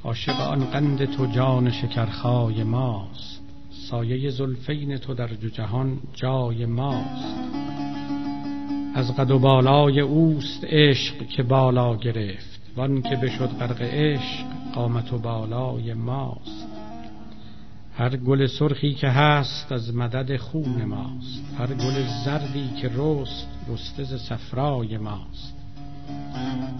عاشق آن قند تو جان شکرخای ماست، سایه زلفین تو در دو جهان جای ماست. از قد و بالای اوست عشق که بالا گرفت، وان که بشد غرق عشق قامت و بالای ماست. هر گل سرخی که هست از مدد خون ماست، هر گل زردی که رست رسته ز صفرای ماست.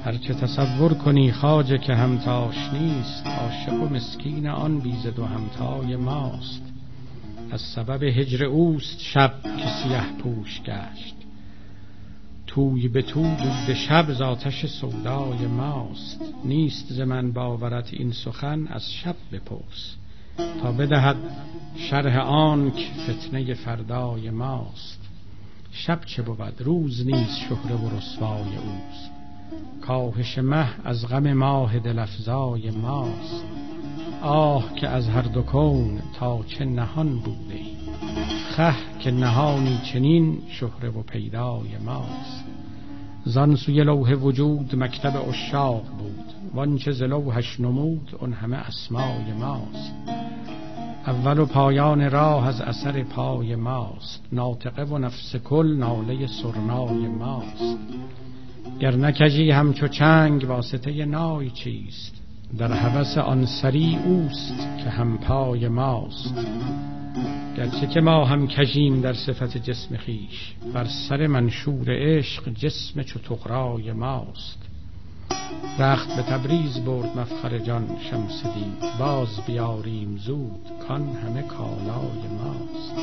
هر چه تصور کنی خواجه که همتاش نیست، عاشق و مسکین آن بی ضد و همتای ماست. از سبب هجر اوست شب که سیه پوش گشت، توی به تو دود شب ز آتش سودای ماست. نیست ز من باورت این سخن از شب بپرس، تا بدهد شرح آنک فتنه فردای ماست. شب چه بود روز نیز شهره و رسوای اوست، کاهش مه از غم ماه دل افزای ماست. آه که از هر دو کون تا چه نهان بوده ای، خه که نهانی چنین شهره و پیدای ماست. زان سوی لوح وجود مکتب عشاق بود، وانچه ز لوحش نمود اون همه اسمای ماست. اول و پایان راه از اثر پای ماست، ناطقه و نفس کل ناله سرنای ماست. گر نکجی همچو چنگ واسطه نای چیست، در هوس آن سری اوست که هم پای ماست. گرچه که ما هم کژیم در صفت جسم خیش، بر سر منشور عشق جسم چو طغرای ماست. رخت به تبریز برد مفخر جان شمس دین، باز بیاریم زود کان همه کالای ماست.